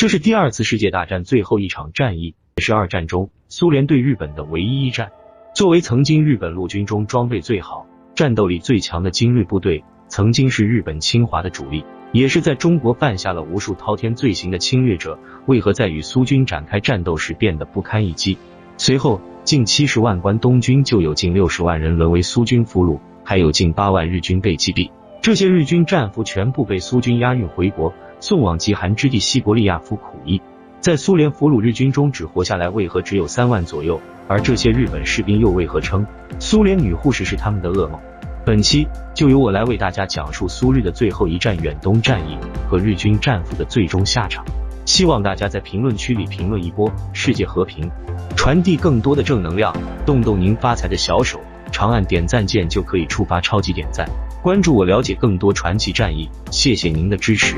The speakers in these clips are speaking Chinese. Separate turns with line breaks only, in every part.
这是第二次世界大战最后一场战役，也是二战中苏联对日本的唯一一战。作为曾经日本陆军中装备最好、战斗力最强的精锐部队，曾经是日本侵华的主力，也是在中国犯下了无数滔天罪行的侵略者，为何在与苏军展开战斗时变得不堪一击？随后近70万关东军就有近60万人沦为苏军俘虏，还有近8万日军被击毙。这些日军战俘全部被苏军押运回国，送往极寒之地西伯利亚服苦役。在苏联俘虏日军中只活下来为何只有3万左右，而这些日本士兵又为何称苏联女护士是他们的噩梦？本期就由我来为大家讲述苏日的最后一战远东战役和日军战俘的最终下场。希望大家在评论区里评论一波世界和平，传递更多的正能量，动动您发财的小手，长按点赞键就可以触发超级点赞，关注我了解更多传奇战役，谢谢您的支持。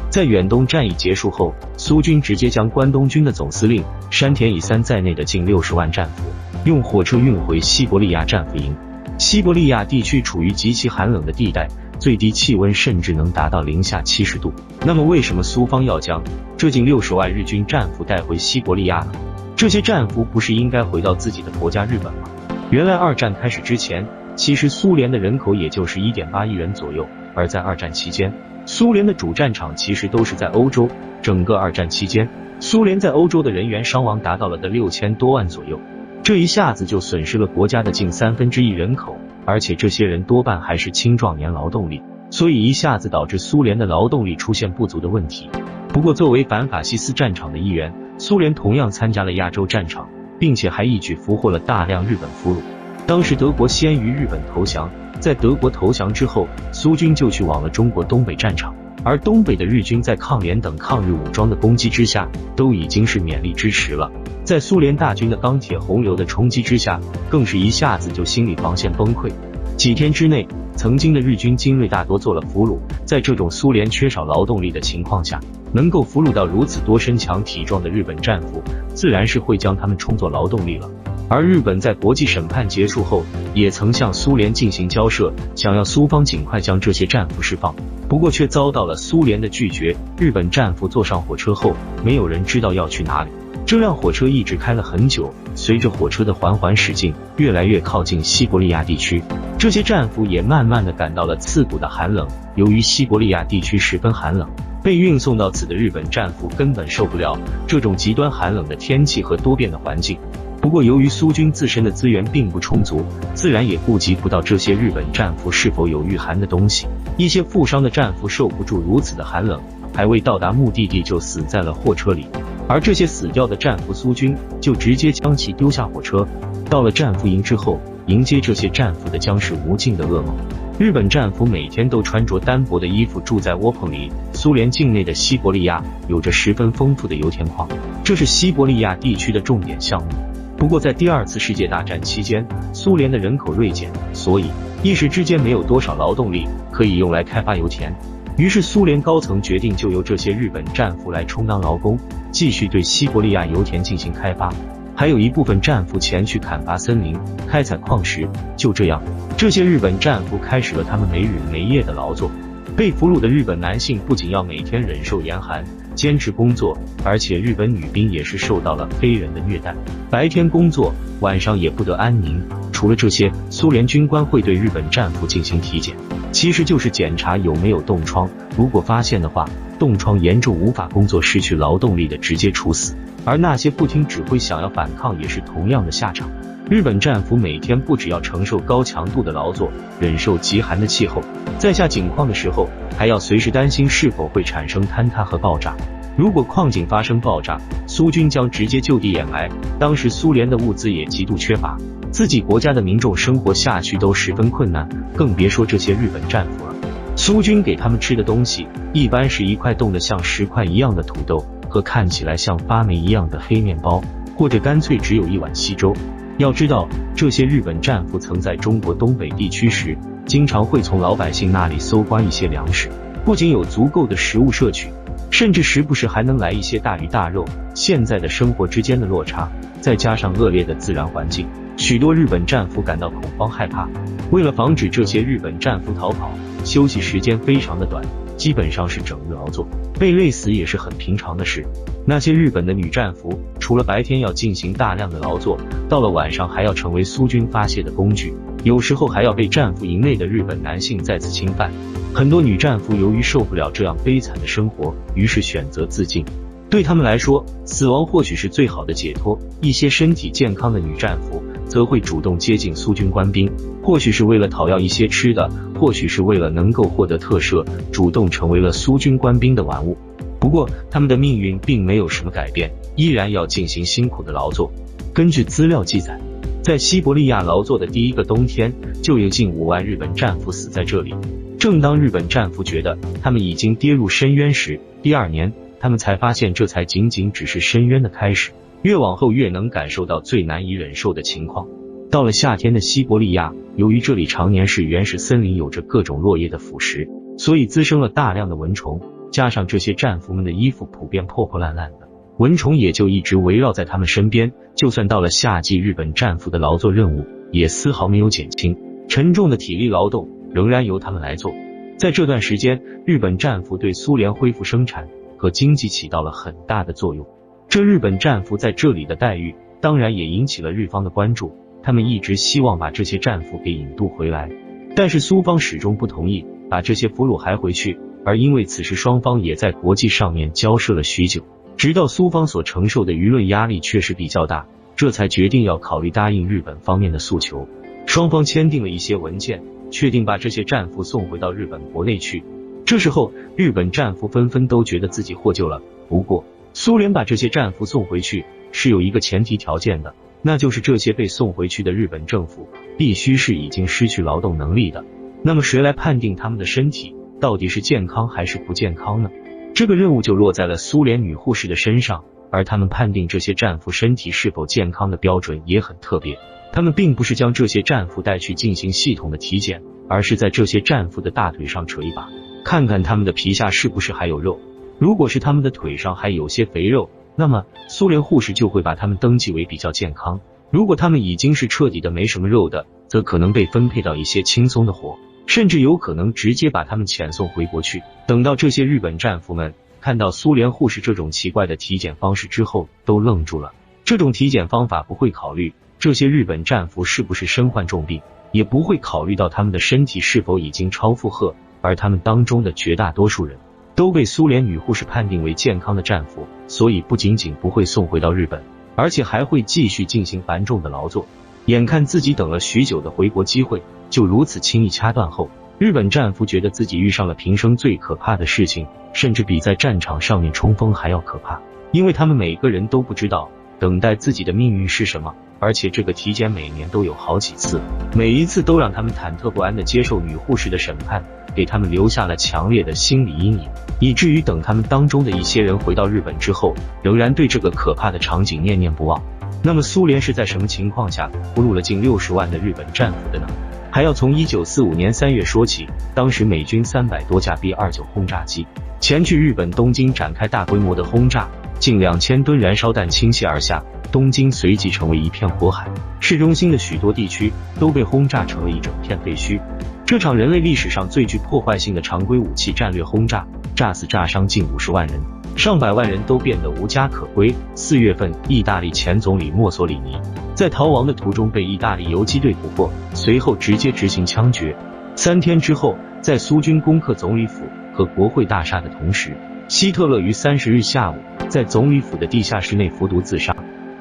在远东战役结束后，苏军直接将关东军的总司令山田乙三在内的近60万战俘用火车运回西伯利亚战俘营。西伯利亚地区处于极其寒冷的地带，最低气温甚至能达到零下70度。那么为什么苏方要将这近60万日军战俘带回西伯利亚呢？这些战俘不是应该回到自己的国家日本吗？原来二战开始之前，其实苏联的人口也就是 1.8 亿人左右，而在二战期间，苏联的主战场其实都是在欧洲。整个二战期间，苏联在欧洲的人员伤亡达到了6000多万左右，这一下子就损失了国家的近1/3人口，而且这些人多半还是青壮年劳动力，所以一下子导致苏联的劳动力出现不足的问题。不过作为反法西斯战场的一员，苏联同样参加了亚洲战场，并且还一举俘获了大量日本俘虏。当时德国先于日本投降，在德国投降之后，苏军就去往了中国东北战场，而东北的日军在抗联等抗日武装的攻击之下，都已经是勉力支持了。在苏联大军的钢铁洪流的冲击之下，更是一下子就心理防线崩溃。几天之内，曾经的日军精锐大多做了俘虏，在这种苏联缺少劳动力的情况下，能够俘虏到如此多身强体壮的日本战俘，自然是会将他们充作劳动力了。而日本在国际审判结束后，也曾向苏联进行交涉，想要苏方尽快将这些战俘释放，不过却遭到了苏联的拒绝。日本战俘坐上火车后，没有人知道要去哪里。这辆火车一直开了很久，随着火车的缓缓驶进，越来越靠近西伯利亚地区，这些战俘也慢慢的感到了刺骨的寒冷。由于西伯利亚地区十分寒冷，被运送到此的日本战俘根本受不了这种极端寒冷的天气和多变的环境。不过由于苏军自身的资源并不充足，自然也顾及不到这些日本战俘是否有御寒的东西。一些负伤的战俘受不住如此的寒冷，还未到达目的地就死在了货车里。而这些死掉的战俘，苏军就直接将其丢下火车。到了战俘营之后，迎接这些战俘的将是无尽的噩梦。日本战俘每天都穿着单薄的衣服住在窝棚里。苏联境内的西伯利亚有着十分丰富的油田矿，这是西伯利亚地区的重点项目。不过在第二次世界大战期间，苏联的人口锐减，所以一时之间没有多少劳动力可以用来开发油田。于是苏联高层决定就由这些日本战俘来充当劳工，继续对西伯利亚油田进行开发。还有一部分战俘前去砍伐森林，开采矿石。就这样，这些日本战俘开始了他们没日没夜的劳作。被俘虏的日本男性不仅要每天忍受严寒，坚持工作，而且日本女兵也是受到了非人的虐待，白天工作，晚上也不得安宁。除了这些，苏联军官会对日本战俘进行体检，其实就是检查有没有冻疮，如果发现的话，冻疮严重无法工作失去劳动力的直接处死，而那些不听指挥想要反抗也是同样的下场。日本战俘每天不只要承受高强度的劳作，忍受极寒的气候，在下井矿的时候还要随时担心是否会产生坍塌和爆炸。如果矿井发生爆炸，苏军将直接就地掩埋。当时苏联的物资也极度缺乏，自己国家的民众生活下去都十分困难，更别说这些日本战俘了。苏军给他们吃的东西一般是一块冻得像石块一样的土豆和看起来像发霉一样的黑面包，或者干脆只有一碗稀粥。要知道，这些日本战俘曾在中国东北地区时，经常会从老百姓那里搜刮一些粮食，不仅有足够的食物摄取，甚至时不时还能来一些大鱼大肉。现在的生活之间的落差，再加上恶劣的自然环境，许多日本战俘感到恐慌害怕。为了防止这些日本战俘逃跑，休息时间非常的短，基本上是整日劳作，被累死也是很平常的事。那些日本的女战俘，除了白天要进行大量的劳作，到了晚上还要成为苏军发泄的工具，有时候还要被战俘营内的日本男性再次侵犯。很多女战俘由于受不了这样悲惨的生活，于是选择自尽。对他们来说，死亡或许是最好的解脱。一些身体健康的女战俘则会主动接近苏军官兵，或许是为了讨要一些吃的，或许是为了能够获得特赦，主动成为了苏军官兵的玩物。不过他们的命运并没有什么改变，依然要进行辛苦的劳作。根据资料记载，在西伯利亚劳作的第一个冬天，就有近5万日本战俘死在这里。正当日本战俘觉得他们已经跌入深渊时，第二年他们才发现这才仅仅只是深渊的开始，越往后越能感受到最难以忍受的情况。到了夏天的西伯利亚，由于这里常年是原始森林，有着各种落叶的腐蚀，所以滋生了大量的蚊虫，加上这些战俘们的衣服普遍破破烂烂的，蚊虫也就一直围绕在他们身边。就算到了夏季，日本战俘的劳作任务也丝毫没有减轻，沉重的体力劳动仍然由他们来做。在这段时间，日本战俘对苏联恢复生产和经济起到了很大的作用。这日本战俘在这里的待遇当然也引起了日方的关注，他们一直希望把这些战俘给引渡回来，但是苏方始终不同意把这些俘虏还回去。而因为此时双方也在国际上面交涉了许久，直到苏方所承受的舆论压力确实比较大，这才决定要考虑答应日本方面的诉求。双方签订了一些文件，确定把这些战俘送回到日本国内去。这时候日本战俘纷纷都觉得自己获救了。不过苏联把这些战俘送回去是有一个前提条件的，那就是这些被送回去的日本政府必须是已经失去劳动能力的。那么谁来判定他们的身体到底是健康还是不健康呢？这个任务就落在了苏联女护士的身上，而他们判定这些战俘身体是否健康的标准也很特别。他们并不是将这些战俘带去进行系统的体检，而是在这些战俘的大腿上扯一把，看看他们的皮下是不是还有肉。如果是他们的腿上还有些肥肉，那么苏联护士就会把他们登记为比较健康。如果他们已经是彻底的没什么肉的，则可能被分配到一些轻松的活，甚至有可能直接把他们遣送回国去。等到这些日本战俘们看到苏联护士这种奇怪的体检方式之后，都愣住了。这种体检方法不会考虑这些日本战俘是不是身患重病，也不会考虑到他们的身体是否已经超负荷，而他们当中的绝大多数人都被苏联女护士判定为健康的战俘，所以不仅仅不会送回到日本，而且还会继续进行繁重的劳作。眼看自己等了许久的回国机会就如此轻易掐断后，日本战俘觉得自己遇上了平生最可怕的事情，甚至比在战场上面冲锋还要可怕。因为他们每个人都不知道等待自己的命运是什么，而且这个体检每年都有好几次，每一次都让他们忐忑不安地接受女护士的审判，给他们留下了强烈的心理阴影，以至于等他们当中的一些人回到日本之后，仍然对这个可怕的场景念念不忘。那么苏联是在什么情况下俘虏了近60万的日本战俘的呢？还要从1945年3月说起。当时美军300多架 B-29轰炸机前去日本东京展开大规模的轰炸，近2000吨燃烧弹倾泻而下，东京随即成为一片火海，市中心的许多地区都被轰炸成了一整片废墟。这场人类历史上最具破坏性的常规武器战略轰炸，炸死炸伤近50万人，上百万人都变得无家可归。4月份，意大利前总理墨索里尼在逃亡的途中被意大利游击队捕获，随后直接执行枪决。3天之后，在苏军攻克总理府和国会大厦的同时，希特勒于30日下午在总理府的地下室内服毒自杀。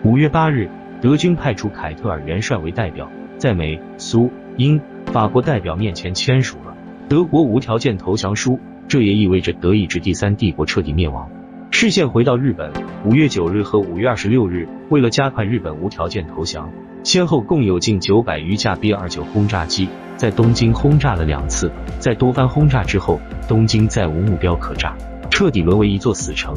5月8日，德军派出凯特尔元帅为代表，在美、苏、英、法国代表面前签署了德国无条件投降书，这也意味着德意志第三帝国彻底灭亡。视线回到日本，5月9日和5月26日，为了加快日本无条件投降，先后共有近900余架 B-29轰炸机在东京轰炸了2次。在多番轰炸之后，东京再无目标可炸，彻底沦为一座死城。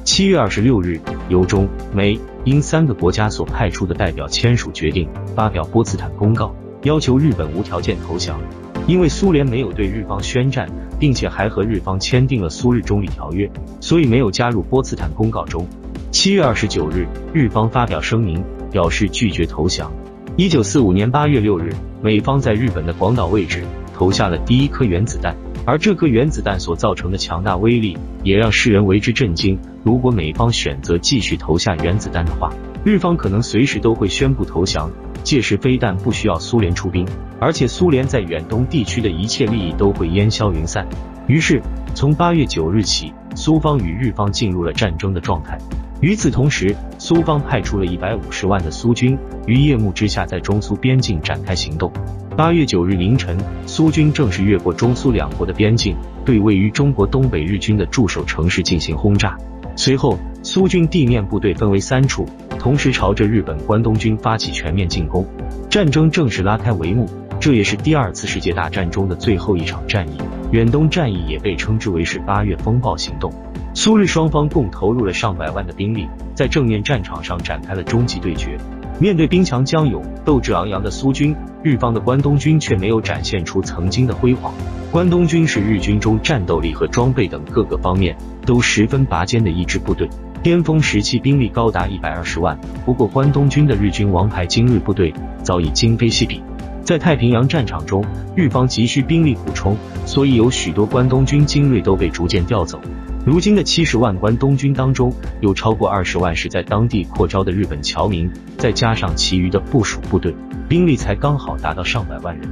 7月26日，由中、美、英3个国家所派出的代表签署决定，发表波茨坦公告，要求日本无条件投降。因为苏联没有对日方宣战，并且还和日方签订了苏日中立条约，所以没有加入波茨坦公告中。7月29日，日方发表声明，表示拒绝投降。1945年8月6日，美方在日本的广岛位置投下了第一颗原子弹，而这颗原子弹所造成的强大威力，也让世人为之震惊。如果美方选择继续投下原子弹的话，日方可能随时都会宣布投降，届时非但不需要苏联出兵，而且苏联在远东地区的一切利益都会烟消云散。于是，从8月9日起，苏方与日方进入了战争的状态。与此同时，苏方派出了150万的苏军，于夜幕之下在中苏边境展开行动。8月9日凌晨，苏军正式越过中苏两国的边境，对位于中国东北日军的驻守城市进行轰炸。随后，苏军地面部队分为3处，同时朝着日本关东军发起全面进攻。战争正式拉开帷幕，这也是第2次世界大战中的最后一场战役。远东战役也被称之为是8月风暴行动。苏日双方共投入了上百万的兵力，在正面战场上展开了终极对决。面对兵强将勇、斗志昂扬的苏军，日方的关东军却没有展现出曾经的辉煌。关东军是日军中战斗力和装备等各个方面都十分拔尖的一支部队，巅峰时期兵力高达120万。不过关东军的日军王牌精锐部队早已今非昔比。在太平洋战场中，日方急需兵力补充，所以有许多关东军精锐都被逐渐调走。如今的70万关东军当中，有超过20万是在当地扩招的日本侨民，再加上其余的部属部队，兵力才刚好达到上百万人。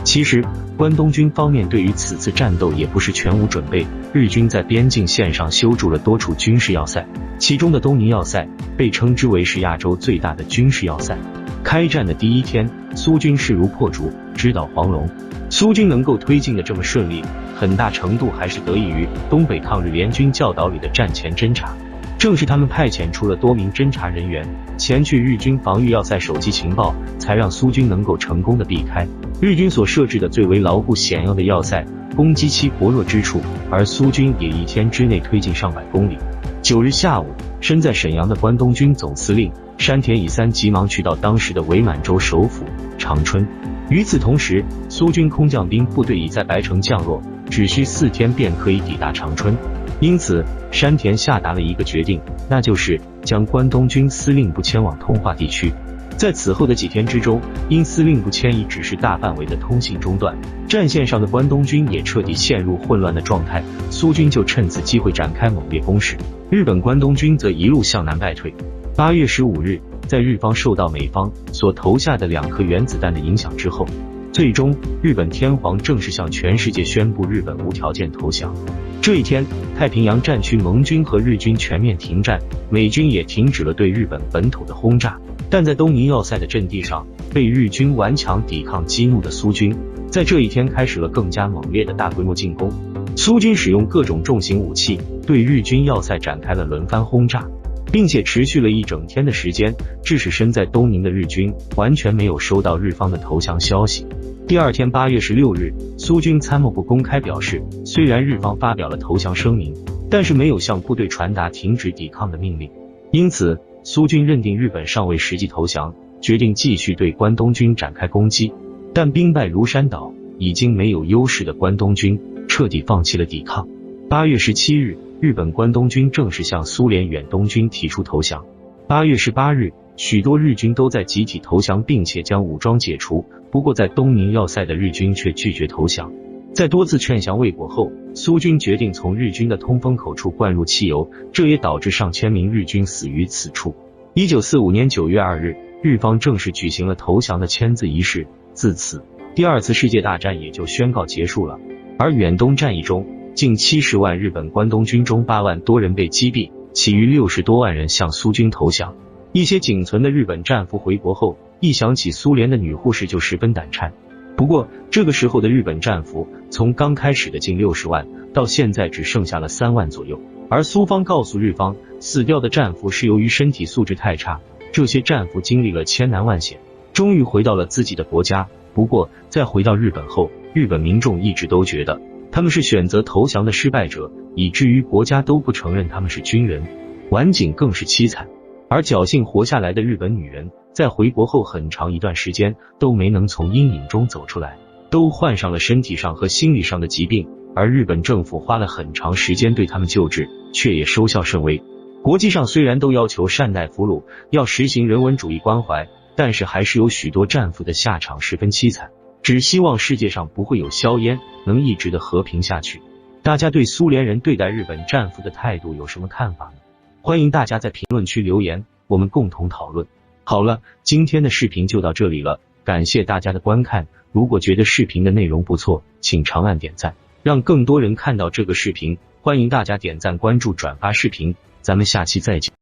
其实，关东军方面对于此次战斗也不是全无准备，日军在边境线上修筑了多处军事要塞，其中的东宁要塞被称之为是亚洲最大的军事要塞。开战的第一天，苏军势如破竹，直捣黄龙。苏军能够推进的这么顺利，很大程度还是得益于东北抗日联军教导里的战前侦察。正是他们派遣出了多名侦察人员前去日军防御要塞收集情报，才让苏军能够成功的避开日军所设置的最为牢固险要的要塞，攻击其薄弱之处，而苏军也1天之内推进上百公里。9日下午，身在沈阳的关东军总司令山田乙三急忙去到当时的伪满洲首府长春。与此同时，苏军空降兵部队已在白城降落，只需4天便可以抵达长春。因此，山田下达了一个决定，那就是将关东军司令部迁往通化地区。在此后的几天之中，因司令部迁移指示大范围的通信中断，战线上的关东军也彻底陷入混乱的状态。苏军就趁此机会展开猛烈攻势，日本关东军则一路向南败退。8月15日，在日方受到美方所投下的2颗原子弹的影响之后，最终日本天皇正式向全世界宣布日本无条件投降。这一天，太平洋战区盟军和日军全面停战，美军也停止了对日本本土的轰炸。但在东宁要塞的阵地上，被日军顽强抵抗激怒的苏军，在这一天开始了更加猛烈的大规模进攻。苏军使用各种重型武器，对日军要塞展开了轮番轰炸，并且持续了一整天的时间，致使身在东宁的日军完全没有收到日方的投降消息。第2天8月16日，苏军参谋部公开表示，虽然日方发表了投降声明，但是没有向部队传达停止抵抗的命令。因此，苏军认定日本尚未实际投降，决定继续对关东军展开攻击。但兵败如山倒，已经没有优势的关东军彻底放弃了抵抗。8月17日，日本关东军正式向苏联远东军提出投降。8月18日，许多日军都在集体投降，并且将武装解除。不过在东宁要塞的日军却拒绝投降。在多次劝降未果后，苏军决定从日军的通风口处灌入汽油，这也导致上千名日军死于此处。1945年9月2日，日方正式举行了投降的签字仪式，自此第2次世界大战也就宣告结束了。而远东战役中，近70万日本关东军中8万多人被击毙，其余60多万人向苏军投降。一些仅存的日本战俘回国后，一想起苏联的女护士就十分胆颤。不过这个时候的日本战俘从刚开始的近60万到现在只剩下了3万左右，而苏方告诉日方，死掉的战俘是由于身体素质太差，这些战俘经历了千难万险，终于回到了自己的国家。不过在回到日本后，日本民众一直都觉得他们是选择投降的失败者，以至于国家都不承认他们是军人，晚景更是凄惨。而侥幸活下来的日本女人在回国后很长一段时间都没能从阴影中走出来，都患上了身体上和心理上的疾病，而日本政府花了很长时间对他们救治，却也收效甚微。国际上虽然都要求善待俘虏，要实行人文主义关怀，但是还是有许多战俘的下场十分凄惨。只希望世界上不会有硝烟，能一直的和平下去。大家对苏联人对待日本战俘的态度有什么看法呢？欢迎大家在评论区留言，我们共同讨论。好了，今天的视频就到这里了，感谢大家的观看。如果觉得视频的内容不错，请长按点赞，让更多人看到这个视频。欢迎大家点赞、关注、转发视频，咱们下期再见。